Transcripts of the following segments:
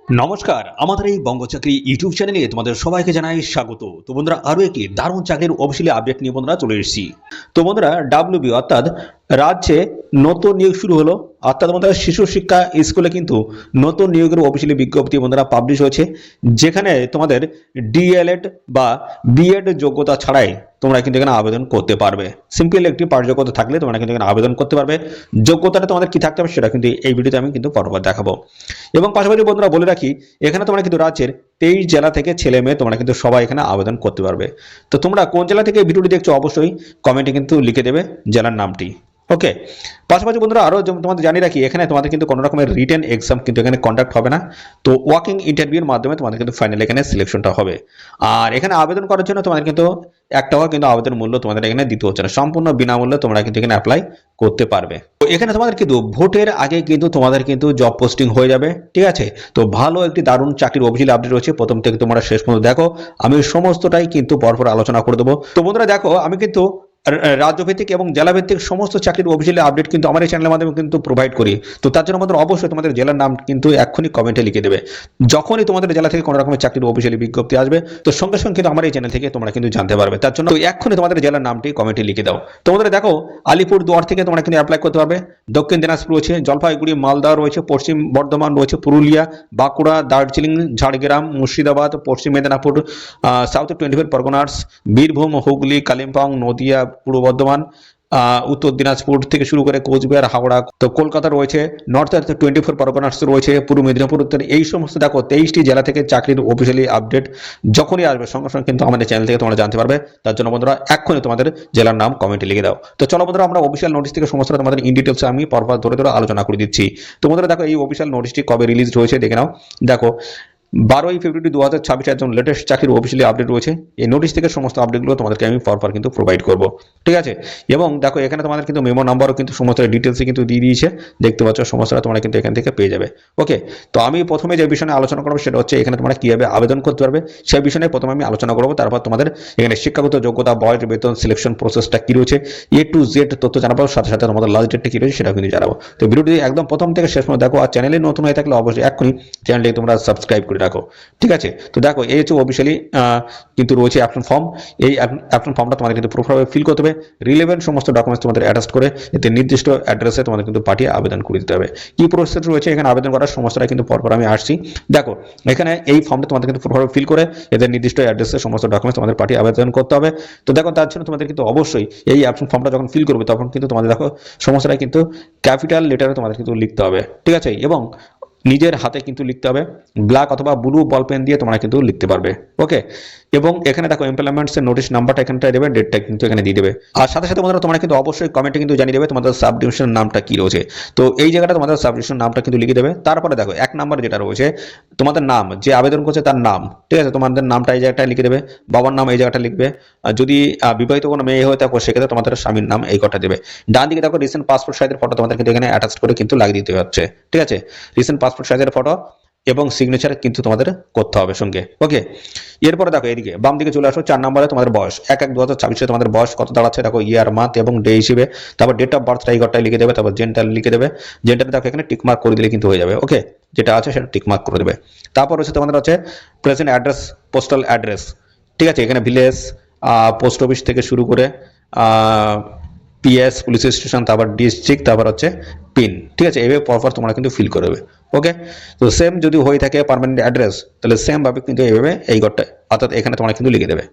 নমস্কার, আমাদের এই বঙ্গ চাকরি ইউটিউব চ্যানেলে তোমাদের সবাইকে জানাই স্বাগত। তো বন্ধুরা, আরও একটি দারুণ চাকরির অফিসিয়ালি আপডেট নিয়ে বন্ধুরা চলে এসেছি। তো বন্ধুরা, ডাব্লিউবি অর্থাৎ রাজ্যে নতুন নিয়োগ শুরু হলো। অর্থাৎ বন্ধুরা, শিশু শিক্ষা স্কুলে কিন্তু নতুন নিয়োগের অফিসিয়ালি বিজ্ঞপ্তি বন্ধুরা পাবলিশ হয়েছে, যেখানে তোমাদের ডিএলএড বা বিএড যোগ্যতা ছাড়াই তোমরা কিন্তু এখানে আবেদন করতে পারবে। সিম্পল একটি পাঠযোগ্যতা থাকলে তোমরা কিন্তু এখানে আবেদন করতে পারবে। যোগ্যতাটা তোমাদের কি থাকতে হবে সেটা কিন্তু এই ভিডিওতে আমি কিন্তু পরপর দেখাবো। এবং পাশাপাশি বন্ধুরা বলে রাখি, এখানে তোমরা কিন্তু রাজ্যের 23 জেলা থেকে ছেলে মেয়ে তোমরা কিন্তু সবাই এখানে আবেদন করতে পারবে। তো তোমরা কোন জেলা থেকে ভিডিওটি দেখছো অবশ্যই কমেন্টে কিন্তু লিখে দেবে জেলার নামটি। ওকে, পাশাপাশি বন্ধুরা আরও তোমাদের জানিয়ে রাখি, এখানে তোমাদের কিন্তু কোনো রকমের রিটেন এক্সাম কিন্তু এখানে কন্ডাক্ট হবে না। তো ওয়াকিং ইন্টারভিউর মাধ্যমে তোমাদের কিন্তু ফাইনাল এখানে সিলেকশনটা হবে। আর এখানে আবেদন করার জন্য তোমাদের কিন্তু 1 টাকা কিন্তু আবেদন মূল্য তোমাদের এখানে দিতে হচ্ছে না, সম্পূর্ণ বিনামূল্যে তোমরা কিন্তু এখানে অ্যাপ্লাই করতে পারবে। তো এখানে তোমাদের কিন্তু ভোটের আগে কিন্তু তোমাদের কিন্তু জব পোস্টিং হয়ে যাবে, ঠিক আছে। তো ভালো একটি দারুণ চাকরির অফিসিয়াল আপডেট রয়েছে, প্রথম থেকে তোমরা শেষ পর্যন্ত দেখো, আমি সমস্তটাই কিন্তু পরপর আলোচনা করে দেবো। তো বন্ধুরা দেখো, আমি কিন্তু রাজ্যভিত্তিক এবং জেলাভিত্তিক সমস্ত চাকরির অফিসিয়াল আপডেট কিন্তু আমার এই চ্যানেলের মাধ্যমে কিন্তু প্রোভাইড করি। তো তার জন্য আমাদের অবশ্যই তোমাদের জেলার নাম কিন্তু এক্ষুনি কমেন্টে লিখে দেবে। যখনই তোমাদের জেলা থেকে কোনো রকমের চাকরির অফিসিয়ালি বিজ্ঞপ্তি আসবে, তো সঙ্গে সঙ্গে কিন্তু আমার এই চ্যানেল থেকে তোমরা কিন্তু জানতে পারবে। তার জন্য এক্ষুনি তোমাদের জেলার নামটি কমেন্টে লিখে দাও। তোমাদের দেখো, আলিপুরদুয়ার থেকে তোমরা কিন্তু অ্যাপ্লাই করতে পারবে, দক্ষিণ দিনাজপুর রয়েছে, জলপাইগুড়ি মালদা রয়েছে, পশ্চিম বর্ধমান রয়েছে, পুরুলিয়া, বাঁকুড়া, দার্জিলিং, ঝাড়গ্রাম, মুর্শিদাবাদ, পশ্চিম মেদিনীপুর, সাউথ 24 পরগনাস, বীরভূম, হুগলি, কালিম্পং, নদিয়া, পূর্ব বর্ধমান, উত্তর দিনাজপুর থেকে শুরু করে কোচবিহার, হাওড়া, তো কলকাতা রয়েছে, নর্থ 24 পরগনাস রয়েছে, পূর্ব মেদিনীপুর, উত্তর, এই সমস্ত দেখো 23টি জেলা থেকে চাকরির অফিসিয়ালি আপডেট যখনই আসবে সঙ্গে সঙ্গে কিন্তু আমাদের চ্যানেল থেকে তোমরা জানতে পারবে। তার জন্য বন্ধুরা এক্ষুনি তোমাদের জেলার নাম কমেন্টে লিখে দাও। তো চলো বন্ধুরা, আমরা অফিসিয়াল নোটিশ থেকে সমস্ত তোমাদের ইন ডিটেলস আমি পরপর ধরে ধরে আলোচনা করে দিচ্ছি। তো বন্ধুরা দেখো, এই অফিসিয়াল নোটিশটি কবে রিলিজ হয়েছে দেখে নাও। দেখো, 12ই ফেব্রুয়ারি 2026 একজন লেটেস্ট চাকরির অফিসিয়ালি আপডেট রয়েছে। এই নোটিশ থেকে সমস্ত আপডেটগুলো তোমাদেরকে আমি পরপর কিন্তু প্রোভাইড করব, ঠিক আছে। এবং দেখো, এখানে তোমাদের কিন্তু মেমো নাম্বারও কিন্তু সমস্ত ডিটেলসে কিন্তু দিয়ে দিয়েছে, দেখতে পাচ্ছ সমস্তটা তোমরা কিন্তু এখান থেকে পেয়ে যাবে। ওকে, তো আমি প্রথমে যে বিষয়ে আলোচনা করবো সেটা হচ্ছে এখানে তোমরা কিভাবে আবেদন করতে পারবে সেই বিষয়ে প্রথমে আমি আলোচনা করবো। তারপর তোমাদের এখানে শিক্ষাগত যোগ্যতা, বয়স, বেতন, সিলেকশন প্রসেসটা কি রয়েছে A to Z তথ্য জানাবো, সাথে সাথে তোমাদের লাস্ট ডেটটা কি রয়েছে সেটা কিন্তু জানাবো। তো ভিডিওটি একদম প্রথম থেকে শেষ পর্যন্ত দেখো। আর চ্যানেলে নতুন হয়ে থাকলে অবশ্যই এক্ষুনি চ্যানেলটি তোমরা সাবস্ক্রাইব করে রাখো, ঠিক আছে। তো দেখো, এই হচ্ছে অফিসিয়ালি কিন্তু রয়েছে অ্যাপ্লিকেশন ফর্ম। এই অ্যাপ্লিকেশন ফর্মটা তোমাদের কিন্তু প্রপারভাবে ফিল করতে হবে, রিলেভেন্ট সমস্ত ডকুমেন্টস তোমাদের অ্যাটাচ করে এতে নির্দিষ্ট অ্যাড্রেসে তোমাদের কিন্তু পাঠিয়ে আবেদন করে দিতে হবে। কি প্রসেস রয়েছে এখানে আবেদন করার সমস্তটা কিন্তু পরপর আমি আসছি। দেখো, এখানে এই ফর্মটা তোমাদের কিন্তু প্রপারভাবে ফিল করে এদের নির্দিষ্ট অ্যাড্রেসে সমস্ত ডকুমেন্টস তোমাদের পাঠিয়ে আবেদন করতে হবে। তো দেখো, তার জন্য তোমাদের কিন্তু অবশ্যই এই অ্যাপ্লিকেশন ফর্মটা যখন ফিল করবে তখন কিন্তু তোমাদের দেখো সমস্তটাই কিন্তু ক্যাপিটাল লেটারে তোমাদের কিন্তু লিখতে হবে, ঠিক আছে। এবং নিজের হাতে কিন্তু লিখতে হবে, ব্ল্যাক অথবা ব্লু বল পেন দিয়ে তোমরা কিন্তু লিখতে পারবে। ওকে, এবং এখানে দেখো এমপ্লয়মেন্টসের নোটিশ নাম্বারটা এখানটায় দেবে, ডেটটা কিন্তু এখানে দিয়ে দেবে। আর সাথে সাথে বন্ধুরা তোমরা কিন্তু অবশ্যই কমেন্টে কিন্তু জানিয়ে দেবে তোমাদের সাব ডিভিশনের নামটা কি রয়েছে। তো এই জায়গাটা তোমাদের সাব ডিভিশনের নামটা কিন্তু লিখে দেবে। তারপরে দেখো 1 নাম্বার যেটা রয়েছে তোমাদের নাম, যে আবেদন করছে তার নাম, ঠিক আছে, তোমাদের নামটা এই জায়গাটায় লিখে দেবে, বাবার নাম এই জায়গাটা লিখবে। আর যদি বিবাহিত কোনো মেয়ে হয়ে থাকো সেক্ষেত্রে তোমাদের স্বামীর নাম এই কটা দেবে। ডান দিকে দেখো রিসেন্ট পাসপোর্ট সাইজের ফটো তোমাদের কিন্তু এখানে অ্যাটাচ করে কিন্তু লাগিয়ে দিতে হচ্ছে, ঠিক আছে। রিসেন্ট পাসপোর্ট সাইজের ফটো এবং সিগনেচার কিন্তু তোমাদের করতে হবে সঙ্গে। ওকে, এরপরে দেখো এদিকে বাম দিকে চলে আসো, 4 নম্বরে তোমাদের বয়স 1/1/2024 তোমাদের বয়স কত দাঁড়াচ্ছে দেখো, ইয়ার, মান্থ এবং ডে হিসেবে। তারপর ডেট অফ বার্থটা এই ঘরটায় লিখে দেবে, তারপর জেন্ডার লিখে দেবে। জেন্ডার দেখো এখানে টিক মার্ক করে দিলে কিন্তু হয়ে যাবে। ওকে, যেটা আছে সেটা টিক মার্ক করে দেবে। তারপর হচ্ছে তোমাদের হচ্ছে প্রেজেন্ট অ্যাড্রেস, পোস্টাল অ্যাড্রেস, ঠিক আছে। এখানে ভিলেজ, পোস্ট অফিস থেকে শুরু করে পিএস, পুলিশ স্টেশন, তারপর ডিস্ট্রিক্ট, তারপর হচ্ছে পিন, ঠিক আছে। এইভাবে পরপর তোমরা কিন্তু ফিল করবে। ওকে, তো সেম যদি হয়ে থাকে পার্মানেন্ট অ্যাড্রেস, তাহলে সেম ভাবে কিন্তু এইভাবে এই ঘরটা অর্থাৎ এখানে তোমরা কিন্তু লিখে দেবে।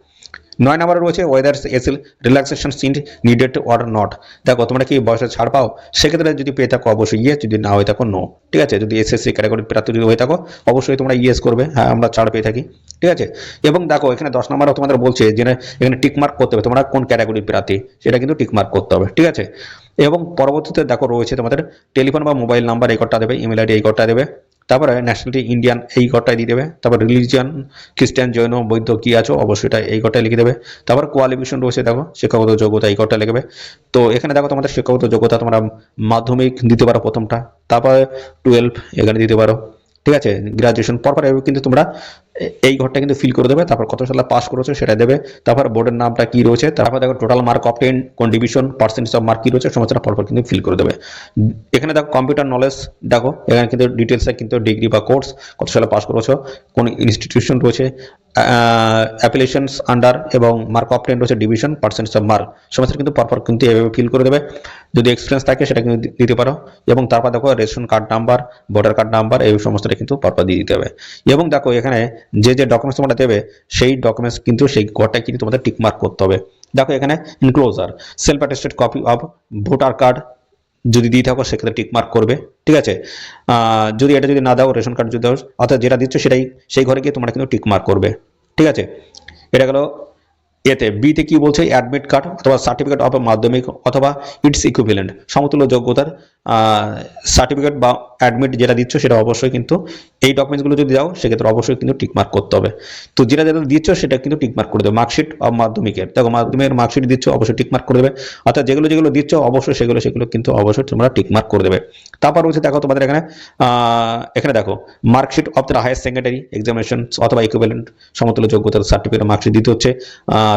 9 নম্বরে রয়েছে ওয়েদার এসএল রিল্যাক্সেশন সিন্ট নিডেড অর নট। দেখো, তোমরা কি বয়সে ছাড় পাও, সেক্ষেত্রে যদি পেয়ে থাকো অবশ্যই ইয়েস, যদি না হয়ে থাকো নো, ঠিক আছে। যদি এসএসসি ক্যাটাগরির প্রার্থী যদি হয়ে থাকো অবশ্যই তোমরা ইয়েস করবে, হ্যাঁ আমরা ছাড় পেয়ে থাকি, ঠিক আছে। এবং দেখো এখানে 10 নম্বরে তোমাদের বলছে যে এখানে টিক মার্ক করতে হবে তোমরা কোন ক্যাটাগরির প্রার্থী, সেটা কিন্তু টিক মার্ক করতে হবে, ঠিক আছে। এবং পরবর্তীতে দেখো রয়েছে তোমাদের টেলিফোন বা মোবাইল নাম্বার এই ঘরটা দেবে, ইমেল আইডি এই ঘরটা দেবে, তারপরে ন্যাশনালিটি ইন্ডিয়ান এই ঘরটায় দিয়ে দেবে, তারপর রিলিজিয়ান খ্রিস্টান, জৈন, বৌদ্ধ কি আছো অবশ্যই এটা এই ঘরটায় লিখে দেবে। তারপর কোয়ালিফিকেশন রয়েছে দেখো, শিক্ষাগত যোগ্যতা এই ঘরটা লিখবে। তো এখানে দেখো তোমাদের শিক্ষাগত যোগ্যতা তোমরা মাধ্যমিক দিতে পারো প্রথমটা, তারপরে 12 এখানে দিতে পারো, ঠিক আছে, গ্রাজুয়েশন পরপর কিন্তু তোমরা এই ঘরটা কিন্তু ফিল করে দেবে, তারপর কত সালে পাস করেছো সেটা দেবে, তারপর বোর্ডের নামটা কি রয়েছে, তারপর দেখো টোটাল মার্ক অফ 10 কোন ডিভিশন পার্সেন্টেজ অফ মার্ক কি রয়েছে সমস্তটা পরপর কিন্তু ফিল করে দেবে। এখানে দেখো কম্পিউটার নলেজ, দেখো এখানে কিন্তু ডিটেলসে কিন্তু ডিগ্রি বা কোর্স কত সালে পাস করেছো, কোন ইনস্টিটিউশন রয়েছে, অ্যাপ্লিকেশনস আন্ডার এবং মার্ক অফ 10 রয়েছে ডিভিশন পার্সেন্টেজ অফ মার্ক সমস্ত কিন্তু পরপর কিন্তু এভাবে ফিল করে দেবে। যদি এক্সপিরিয়েন্স থাকে সেটা কিন্তু দিতে পারো, এবং তারপর দেখো ration card number, voter card number এই সমস্তটা কিন্তু পরপর দিয়ে দিতে হবে। এবং দেখো এখানে যে যে ডকুমেন্টস তোমরা দেবে সেই ডকুমেন্টস কিন্তু সেই ঘরটাই কিন্তু তোমাদের টিক মার্ক করতে হবে। দেখো এখানে enclosure self attested copy of voter card যদি দিয়ে থাকো সেক্ষেত্রে টিক মার্ক করবে, ঠিক আছে। যদি এটা যদি না দাও, রেশন কার্ড যদি দাও, অর্থাৎ যেটা দিচ্ছ সেটাই সেই ঘরে গিয়ে তোমরা কিন্তু টিক মার্ক করবে, ঠিক আছে। এটা গেল এতে। বিতে কি বলছে, অ্যাডমিট কার্ড অথবা সার্টিফিকেট অফ মাধ্যমিক অথবা ইটস ইকুইভ্যালেন্ট সমতুল্য যোগ্যতার সার্টিফিকেট বা অ্যাডমিট যেটা দিচ্ছ সেটা অবশ্যই কিন্তু এই ডকুমেন্টসগুলো যদি দাও সেক্ষেত্রে অবশ্যই কিন্তু টিক মার্ক করতে হবে। তো যেটা যেটা দিচ্ছ সেটা কিন্তু টিক মার্ক করে দেবে। মার্কশিট অফ মাধ্যমিকের, দেখো মাধ্যমিকের মার্কশিট দিচ্ছ অবশ্যই টিক মার্ক করে দেবে, অর্থাৎ যেগুলো যেগুলো দিচ্ছ অবশ্যই সেগুলো কিন্তু অবশ্যই তোমরা টিক মার্ক করে দেবে। তারপর রয়েছে দেখো তোমাদের এখানে এখানে দেখো marksheet of the higher secondary examination অথবা ইকুইভ্যালেন্ট সমতুল্য যোগ্যতার সার্টিফিকেট মার্কশিট দিতে হচ্ছে।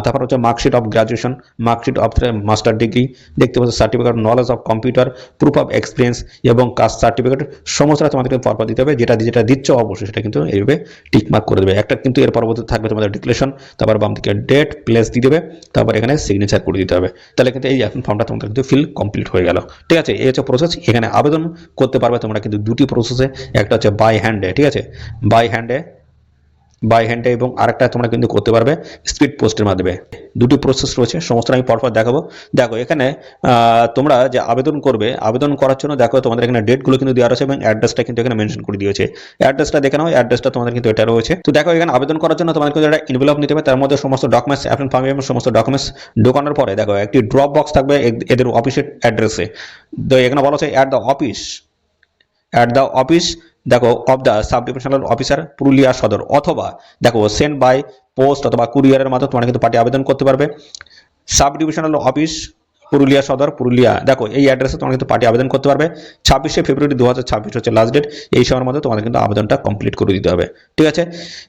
তারপর হচ্ছে marksheet of graduation, marksheet of master degree, দেখতে পাচ্ছ certificate of knowledge of computer, proof of experience এবং কাস্ট সার্টিফিকেট সমস্তটা তোমাদেরকে পরপর দিতে হবে। যেটা যেটা দিচ্ছ অবশ্যই সেটা কিন্তু এইভাবে টিক মার্ক করে দেবে। একটা কিন্তু এর পরবর্তীতে থাকবে তোমাদের ডিক্লারেশন, তারপর বাম দিকে ডেট প্লেস দিয়ে দেবে, তারপর এখানে সিগনেচার করে দিতে হবে। তাহলে কিন্তু এই এখন ফর্মটা তোমাদের কিন্তু ফিল কমপ্লিট হয়ে গেল, ঠিক আছে। এই হচ্ছে প্রসেস। এখানে আবেদন করতে পারবে তোমরা কিন্তু দুটি প্রসেসে, একটা হচ্ছে বাই হ্যান্ডে, ঠিক আছে, বাই হ্যান্ডে এবং আরেকটা তোমরা কিন্তু করতে পারবে স্পিড পোস্টের মাধ্যমে। দুটি প্রসেস রয়েছে, সমস্ত আমি পরপর দেখাবো। দেখো এখানে তোমরা যে আবেদন করবে, আবেদন করার জন্য দেখো তোমাদের এখানে ডেটগুলো কিন্তু দেওয়া রয়েছে এবং অ্যাড্রেসটা কিন্তু এখানে মেনশন করে দিয়েছে। অ্যাড্রেসটা দেখে নাও, অ্যাড্রেসটা তোমাদের কিন্তু এটা রয়েছে। তো দেখো এখানে আবেদন করার জন্য তোমাদের কিন্তু একটা এনভেলপ নিতে হবে, তার মধ্যে সমস্ত ডকুমেন্টস অ্যাপ্লিকেশন ফর্ম এবং সমস্ত ডকুমেন্টস ঢোকানোর পরে দেখো একটি ড্রপ বক্স থাকবে এদের অফিসের অ্যাড্রেসে। তো এখানে বলা হচ্ছে অ্যাট দ্য অফিস দেখো of the sub divisional officer Purulia সদর, অথবা দেখো সেন্ড বাই পোস্ট অথবা কুরিয়ারের মাধ্যমে তোমরা কিন্তু পার্টি আবেদন করতে পারবে। সাব ডিভিশনাল অফিস পুরুলিয়া সদর পুরুলিয়া, দেখো এই অ্যাড্রেসে তোমরা কিন্তু পার্টি আবেদন করতে পারবে। 26শে ফেব্রুয়ারি 2026 হচ্ছে লাস্ট ডেট। এই সময়ের মধ্যে তোমাদের কিন্তু আবেদনটা কমপ্লিট করে দিতে হবে, ঠিক আছে।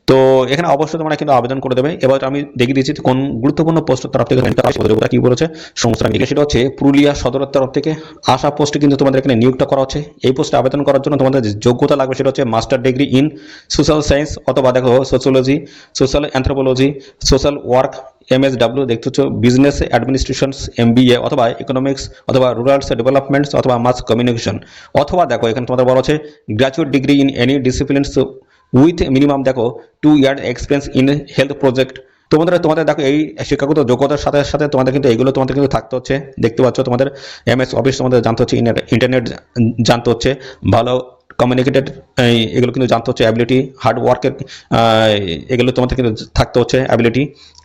তো এখানে অবশ্যই তোমরা কিন্তু আবেদন করে দেবে। এবার আমি দেখিয়ে দিচ্ছি কোন গুরুত্বপূর্ণ পোস্টের তরফ থেকে কি বলেছে সমস্ত। সেটা হচ্ছে পুরুলিয়া সদরের তরফ থেকে আসা পোস্টে কিন্তু তোমাদের এখানে নিয়োগটা করা হচ্ছে। এই পোস্টে আবেদন করার জন্য তোমাদের যে যোগ্যতা লাগবে সেটা হচ্ছে master degree in social science অথবা দেখো sociology, social anthropology, social work, MSW দেখতে হচ্ছে বিজনেস অ্যাডমিনিস্ট্রেশনস MBA অথবা ইকোনমিক্স অথবা রুরাল ডেভেলপমেন্টস অথবা মাস কমিউনিকেশন, অথবা দেখো এখানে তোমাদের বলা হচ্ছে graduate degree in any disciplines with minimum দেখো 2 year experience in health project. তোমাদের দেখো এই শিক্ষাগত যোগ্যতার সাথে সাথে তোমাদের কিন্তু এইগুলো তোমাদের কিন্তু থাকতে হচ্ছে। দেখতে পাচ্ছ তোমাদের MS অফিস তোমাদের জানতে হচ্ছে, ইন্টারনেট জানতে হচ্ছে, ভালো কমিউনিকেটেড এগুলো কিন্তু জানতে হচ্ছে, অ্যাবিলিটি হার্ড ওয়ার্কের এগুলো তোমাদের কিন্তু থাকতে হচ্ছে অ্যাবিলিটি,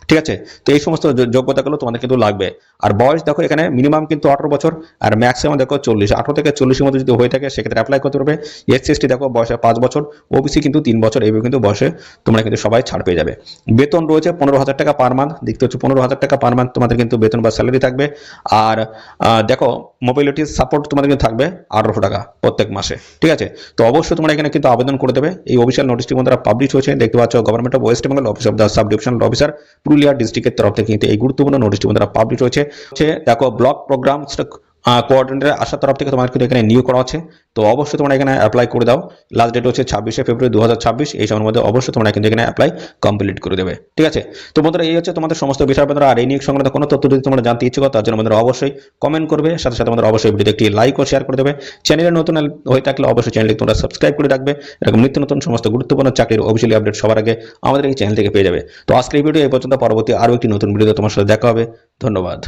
ঠিক আছে। তো এই সমস্ত যোগ্যতাগুলো তোমাদের কিন্তু লাগবে। আর বয়স দেখো এখানে মিনিমাম কিন্তু 18 বছর আর ম্যাক্সিমাম দেখো 40, 18 থেকে 40-এর মধ্যে যদি হয়ে থাকে সেক্ষেত্রে অ্যাপ্লাই করতে পারবে। SC/ST দেখো বয়সে 5 বছর, OBC কিন্তু 3 বছর, এইভাবে কিন্তু বয়সে তোমরা কিন্তু সবাই ছাড় পেয়ে যাবে। বেতন রয়েছে 15,000 টাকা পার মান্থ, দেখতে হচ্ছে 15,000 টাকা পার মান্থ তোমাদের কিন্তু বেতন বা স্যালারি থাকবে। আর দেখো মোবিলিটি সাপোর্ট তোমাদের কিন্তু থাকবে 1800 টাকা প্রত্যেক মাসে, ঠিক আছে। তো অবশ্যই তোমরা এখানে কিন্তু আবেদন করে দেবে। এই অফিসিয়াল নোটিশটি বন্ধুরা পাবলিশ হয়েছে, দেখতে পাচ্ছ government of West Bengal office of the sub divisional officer Purulia ডিস্ট্রিক্টের তরফ থেকে কিন্তু এই গুরুত্বপূর্ণ নোটিশটি বন্ধুরা পাবলিশ হয়েছে। দেখো ব্লক প্রোগ্রাম কোঅর্ডিনেটর আসার তরফ থেকে তোমার কিন্তু এখানে নিয়োগ করা হচ্ছে। তো অবশ্যই তোমরা এখানে অ্যাপ্লাই করে দাও। লাস্ট ডেট হচ্ছে 26শে ফেব্রুয়ারি 2026। এই সময়ের মধ্যে অবশ্যই তোমরা কিন্তু এখানে অ্যাপ্লাই কমপ্লিট করে দেবে, ঠিক আছে। তো বন্ধুরা এই হচ্ছে তোমাদের সমস্ত বিষয় বন্ধুরা। আর এই নিয়োগ সংক্রান্ত কোনো তথ্য যদি তোমরা জানতে ইচ্ছুক তার জন্য বন্ধুরা অবশ্যই কমেন্ট করবে, সাথে সাথে বন্ধুরা অবশ্যই ভিডিওতে একটি লাইক ও শেয়ার করে দেবে। চ্যানেলে নতুন হয়ে থাকলে অবশ্যই চ্যানেলটি তোমরা সাবস্ক্রাইব করে রাখবে। এরকম নিত্য নতুন সমস্ত গুরুত্বপূর্ণ চাকরির অফিসিয়ালি আপডেট সবার আগে আমাদের এই চ্যানেল থেকে পেয়ে যাবে। তো আজকের এই ভিডিও এই পর্যন্ত, পরবর্তী আরও একটি নতুন ভিডিওতে তোমার সাথে দেখা হবে। ধন্যবাদ।